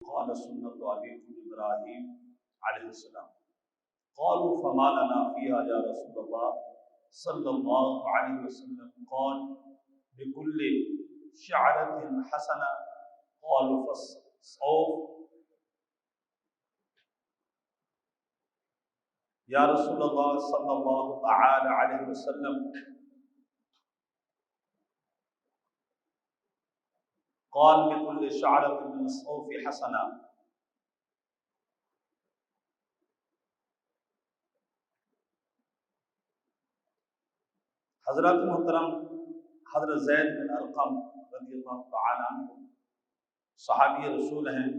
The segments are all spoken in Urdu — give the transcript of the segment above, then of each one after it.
قال سنت ابیکم ابراہیم علیہ السلام قالوا فما لنا فيها يا رسول الله صلى الله عليه وسلم قال بكل شعرة حسنة قالوا فالصوف یا رسول اللہ صلی اللہ تعالی علیہ وسلم قال بكل شعرة من الصوف حسنة. حضرت محترم حضرت زید بن ارقم رضی اللہ تعالی عنہ صحابی رسول ہیں.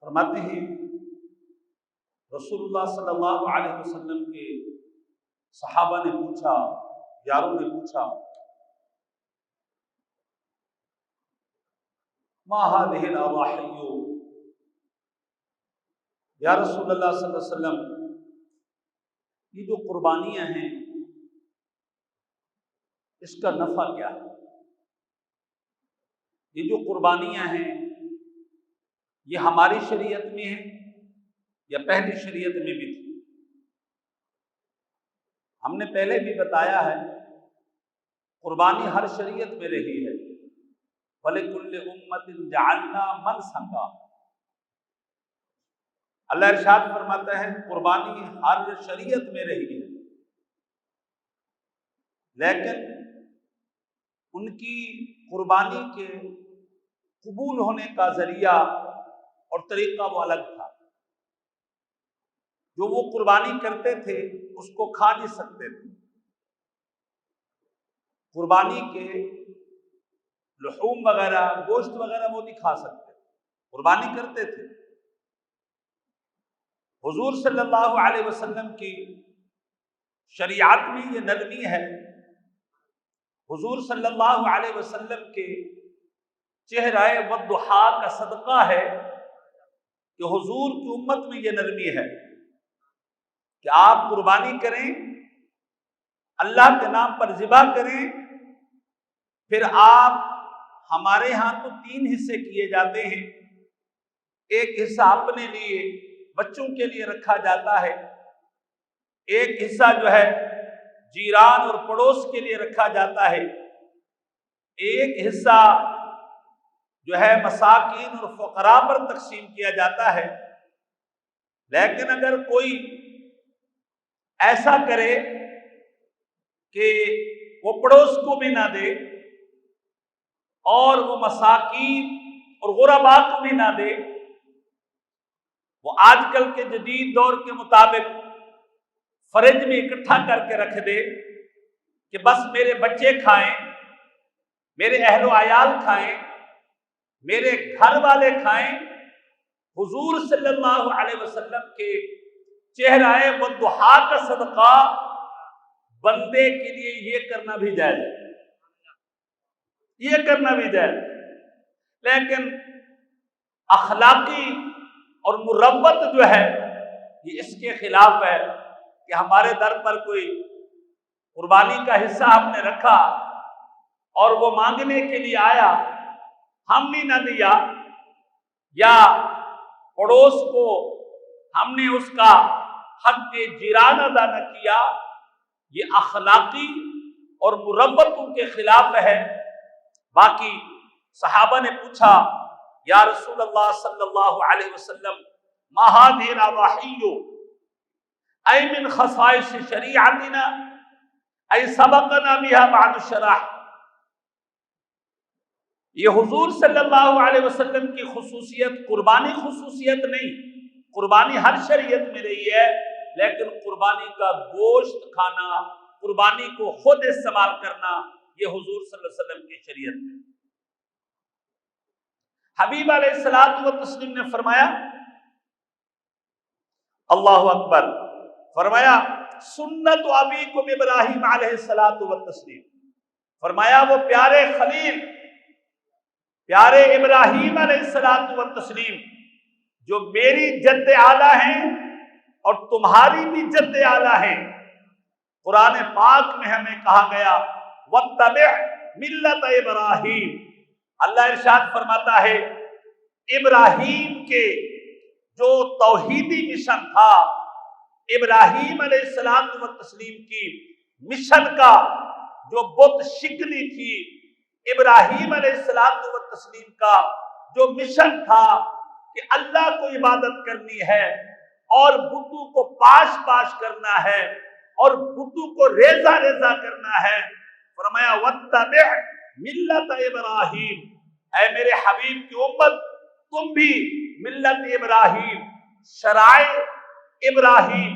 فرماتے ہیں رسول اللہ صلی اللہ علیہ وسلم کے صحابہ نے پوچھا، یاروں نے پوچھا، ما هذه الاضاحی، یا رسول اللہ صلی اللہ علیہ وسلم یہ جو قربانیاں ہیں اس کا نفع کیا ہے؟ یہ جو قربانیاں ہیں یہ ہماری شریعت میں ہے یا پہلی شریعت میں بھی تھی؟ ہم نے پہلے بھی بتایا ہے قربانی ہر شریعت میں رہی ہے. وَلِكُلِّ أُمَّةٍ جَعَلْنَا مَنْسَكًا. اللہ ارشاد فرماتا ہے قربانی ہر شریعت میں رہی ہے، لیکن ان کی قربانی کے قبول ہونے کا ذریعہ اور طریقہ وہ الگ تھا. جو وہ قربانی کرتے تھے اس کو کھا نہیں سکتے تھے. قربانی کے لحوم وغیرہ، گوشت وغیرہ وہ نہیں کھا سکتے، قربانی کرتے تھے. حضور صلی اللہ علیہ وسلم کی شریعت میں یہ نرمی ہے. حضور صلی اللہ علیہ وسلم کے چہرہ والضحا کا صدقہ ہے کہ حضور کی امت میں یہ نرمی ہے کہ آپ قربانی کریں، اللہ کے نام پر ذبح کریں، پھر آپ ہمارے ہاں تو 3 حصے کیے جاتے ہیں. ایک حصہ اپنے لیے بچوں کے لیے رکھا جاتا ہے، ایک حصہ جو ہے جیران اور پڑوس کے لیے رکھا جاتا ہے، ایک حصہ جو ہے مساکین اور فقراء پر تقسیم کیا جاتا ہے. لیکن اگر کوئی ایسا کرے کہ وہ پڑوس کو بھی نہ دے اور وہ مساکین اور غرباء کو بھی نہ دے، وہ آج کل کے جدید دور کے مطابق فریج میں اکٹھا کر کے رکھ دے کہ بس میرے بچے کھائیں، میرے اہل و عیال کھائیں، میرے گھر والے کھائیں. حضور صلی اللہ علیہ وسلم کے چہرہ والضحا کا صدقہ بندے کے لیے یہ کرنا بھی جائز ہے، یہ کرنا بھی جائز ہے. لیکن اخلاقی اور مروت جو ہے یہ اس کے خلاف ہے کہ ہمارے در پر کوئی قربانی کا حصہ ہم نے رکھا اور وہ مانگنے کے لیے آیا، ہم نے نہ دیا، یا پڑوس کو ہم نے اس کا حق جیران ادا نہ کیا، یہ اخلاقی اور مروتوں کے خلاف ہے. باقی صحابہ نے پوچھا یا رسول اللہ صلی اللہ علیہ وسلم ما هذه الاضاحی ای من خصائص شریعتنا ای سبقنا بها بعد الشرع. یہ حضور صلی اللہ علیہ وسلم کی خصوصیت قربانی خصوصیت نہیں، قربانی ہر شریعت میں رہی ہے، لیکن قربانی کا گوشت کھانا، قربانی کو خود استعمال کرنا یہ حضور صلی اللہ علیہ وسلم کی شریعت میں. حبیب علیہ الصلوۃ والتسلیم نے فرمایا، اللہ اکبر، فرمایا سنت ابیکم ابراہیم علیہ الصلوۃ والتسلیم. فرمایا وہ پیارے خلیل، پیارے ابراہیم علیہ الصلوۃ والتسلیم جو میری جد اعلیٰ ہیں اور تمہاری بھی جد اعلیٰ ہیں. قرآن پاک میں ہمیں کہا گیا وَاتَّبِعْ ملت ابراہیم. اللہ ارشاد فرماتا ہے ابراہیم کے جو توحیدی مشن تھا، ابراہیم علیہ السلام و تسلیم کی مشن کا جو بت شکنی تھی، ابراہیم علیہ السلام و تسلیم کا جو مشن تھا کہ اللہ کو عبادت کرنی ہے اور بتوں کو پاش پاش کرنا ہے اور بتوں کو ریزہ ریزہ کرنا ہے، فرمایا واتبع ملت ابراہیم، اے میرے حبیب کی امت تم بھی ملت ابراہیم، شرائع ابراہیم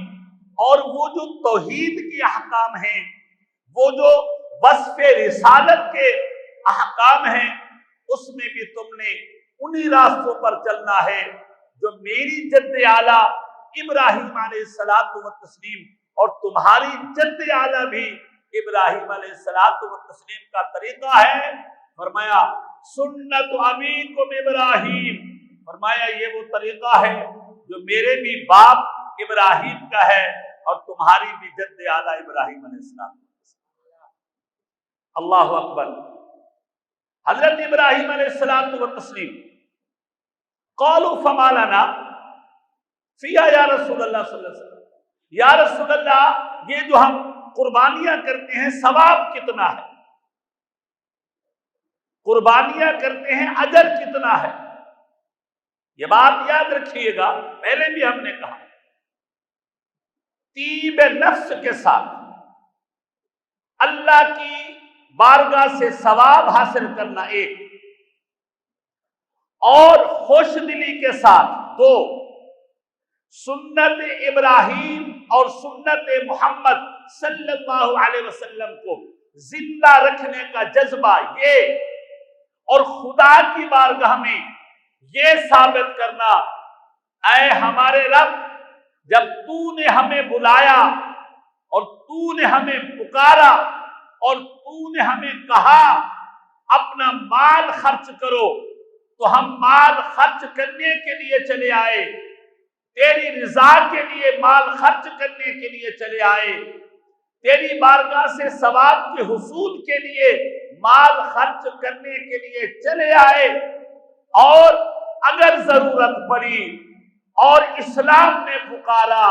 اور وہ جو توحید کے احکام ہیں، وہ جو وصف رسالت کے احکام ہیں، اس میں بھی تم نے انہی راستوں پر چلنا ہے جو میری جد اعلیٰ ابراہیم علیہ الصلوۃ والتسلیم اور تمہاری جد اعلیٰ بھی ابراہیم علیہ الصلوۃ والتسلیم کا طریقہ ہے. فرمایا سنت ابیکم ابراہیم، فرمایا یہ وہ طریقہ ہے جو میرے بھی باپ ابراہیم کا ہے اور تمہاری بھی جد اعلیٰ ابراہیم علیہ السلام. اللہ اکبر. حضرت ابراہیم علیہ السلام و تسلیم قالوا فما لنا فیہا یا رسول اللہ صلی اللہ علیہ وسلم، یا رسول اللہ یہ جو ہم قربانیاں کرتے ہیں ثواب کتنا ہے، قربانیاں کرتے ہیں اجر کتنا ہے. یہ بات یاد رکھیے گا، پہلے بھی ہم نے کہا طیب نفس کے ساتھ اللہ کی بارگاہ سے ثواب حاصل کرنا ایک، اور خوش دلی کے ساتھ دو. سنت ابراہیم اور سنت محمد صلی اللہ علیہ وسلم کو زندہ رکھنے کا جذبہ یہ، اور خدا کی بارگاہ میں یہ ثابت کرنا اے ہمارے رب جب تو نے ہمیں بلایا اور تو نے ہمیں پکارا اور تو نے ہمیں کہا اپنا مال خرچ کرو تو ہم مال خرچ کرنے کے لیے چلے آئے، تیری رضا کے لیے مال خرچ کرنے کے لیے چلے آئے، تیری بارگاہ سے ثواب کے حصول کے لیے مال خرچ کرنے کے لیے چلے آئے، اور اگر ضرورت پڑی اور اسلام نے پکارا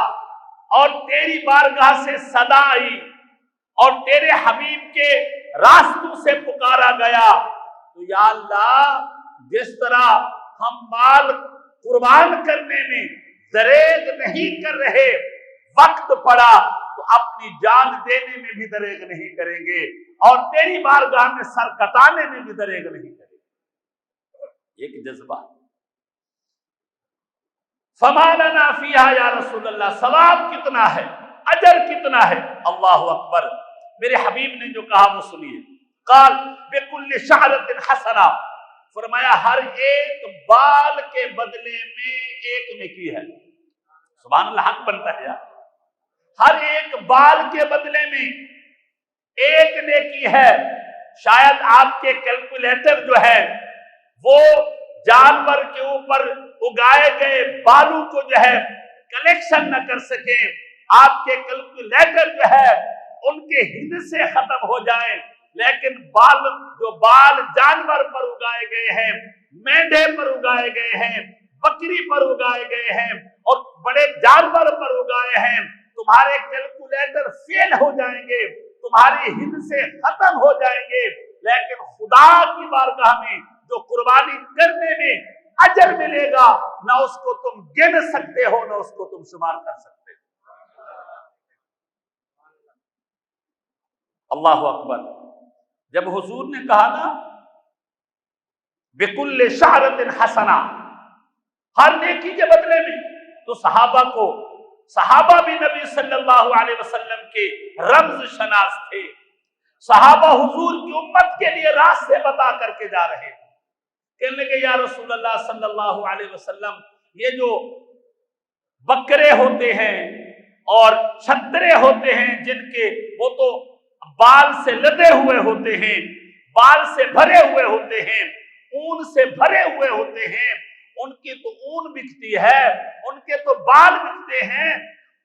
اور تیری بارگاہ سے صدا آئی اور تیرے حبیب کے راستوں سے پکارا گیا تو یا اللہ جس طرح ہم مال قربان کرنے میں دریغ نہیں کر رہے، وقت پڑا تو اپنی جان دینے میں بھی دریغ نہیں کریں گے اور تیری بارگاہ میں سر کٹانے میں بھی دریغ نہیں کریں گے. ایک جذبہ. فما لنا فیہا یا رسول اللہ، ثواب کتنا ہے، اجر کتنا ہے. اللہ اکبر. میرے حبیب نے جو کہا وہ سنیے. قال بکل شعرۃ حسنہ، فرمایا ہر ایک بال کے بدلے میں ایک نیکی ہے. سبحان اللہ، حق بنتا ہے یار. ہر ایک بال کے بدلے میں ایک نیکی ہے. شاید آپ کے کیلکولیٹر جو ہے وہ جانور کے اوپر اگائے گئے بالوں کو جو ہے کلیکشن نہ کر سکے، آپ کے کیلکولیٹر جو ہے ان کے حصے ختم ہو جائیں، لیکن بال جانور پر اگائے گئے ہیں، مینڈے پر اگائے گئے ہیں، بکری پر اگائے گئے ہیں اور بڑے جانور پر اگائے ہیں، تمہارے کیلکولیٹر فیل ہو جائیں گے، تمہارے حصے ختم ہو جائیں گے. لیکن خدا کی بارگاہ میں جو قربانی کرنے میں اجر ملے گا، نہ اس کو تم گن سکتے ہو نہ اس کو تم شمار کر سکتے ہو. اللہ اکبر. جب حضور نے کہا نا بکل شعرۃ حسنہ، ہر نیکی کے بدلے میں، تو صحابہ بھی نبی صلی اللہ علیہ وسلم کے رمز شناس تھے. صحابہ حضور کی امت کے لیے راستے بتا کر کے جا رہے ہیں. کہنے لگے یا رسول اللہ صلی اللہ علیہ وسلم یہ جو بکرے ہوتے ہیں اور چھترے ہوتے ہیں جن کے وہ تو بال سے لدے ہوئے ہوتے ہیں، بال سے بھرے ہوئے ہوتے ہیں، اون سے بھرے ہوئے ہوتے ہیں، ان کی تو اون بکتی ہے، ان کے تو بال بکتے ہیں،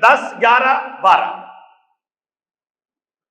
10, 11, 12,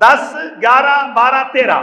10, 11, 12, 13,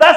10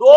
2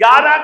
11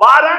12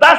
10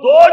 2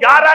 11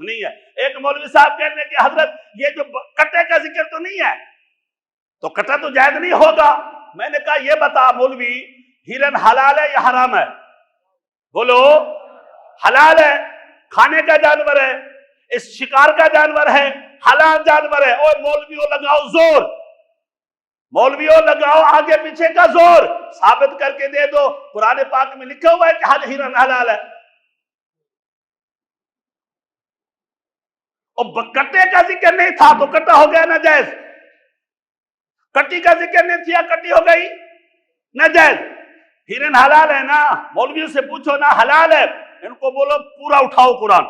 نہیں ہے۔ ایک مولوی صاحب کہنے کہ حضرت یہ جو کٹے کا ذکر تو نہیں ہے، تو کٹا تو جائز نہیں ہوگا۔ میں نے کہا یہ بتا مولوی، ہرن حلال ہے یا حرام ہے؟ بولو حلال ہے، کھانے کا جانور ہے، اس شکار کا جانور ہے، حلال جانور ہے۔ اور مولویوں لگاؤ زور، مولویوں لگاؤ آگے پیچھے کا زور، ثابت کر کے دے دو قرآن پاک میں لکھا ہوا ہے کہ ہرن حلال ہے۔ اور کٹے کا ذکر نہیں تھا تو کٹا ہو گیا ناجائز، کٹی کا ذکر نہیں تھا کٹی ہو گئی ناجائز۔ ہرن حلال ہے نا، مولویوں سے پوچھو نا حلال ہے، ان کو بولو پورا اٹھاؤ قرآن،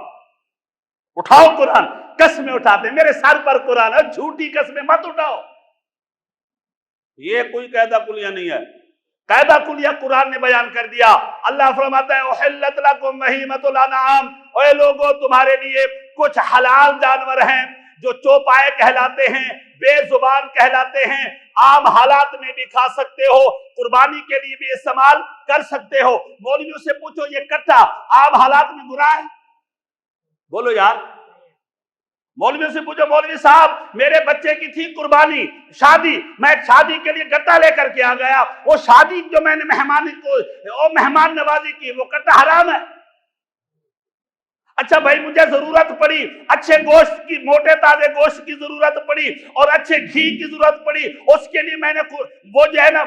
اٹھاؤ قرآن۔ قسمیں اٹھاتے میرے سر پر قرآن ہے، جھوٹی قسمیں مت اٹھاؤ۔ یہ کوئی قاعدہ کلیہ نہیں ہے، قاعدہ کلیہ قرآن نے بیان کر دیا۔ اللہ فرماتا ہے احلت لکم بہیمۃ الانعام، اے لوگوں تمہارے لیے کچھ حلال جانور ہیں جو چوپائے کہلاتے ہیں، بے زبان کہلاتے ہیں، عام حالات میں بھی کھا سکتے ہو، قربانی کے لیے بھی استعمال کر سکتے ہو۔ مولویوں سے پوچھو یہ کٹا عام حالات میں گناہ ہے؟ بولو یار، مولوی سے پوچھو مولوی صاحب میرے بچے کی تھی قربانی، شادی، میں شادی کے لیے گٹا لے کر کے آ گیا، وہ شادی جو میں نے مہمان نوازی کی وہ گٹا حرام ہے؟ اچھا بھائی مجھے ضرورت پڑی اچھے گوشت کی، موٹے تازے گوشت کی ضرورت پڑی اور اچھے گھی کی ضرورت پڑی، اس کے لیے میں نے وہ جو ہے نا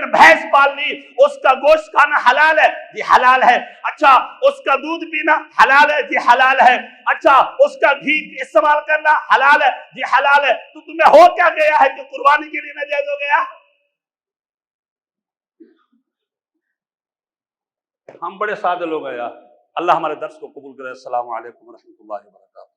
بھینس پال لی، اس کا گوشت کھانا حلال ہے؟ جی حلال ہے۔ اچھا اس کا دودھ پینا حلال ہے؟ جی حلال ہے۔ اچھا اس کا گھی استعمال کرنا حلال ہے؟ جی حلال ہے۔ تو تمہیں ہو کیا گیا ہے کہ قربانی کے لیے ناجائز ہو گیا؟ ہم بڑے سادے لوگ ہیں یار۔ اللہ ہمارے درس کو قبول کرے۔ السلام علیکم ورحمۃ اللہ وبرکاتہ۔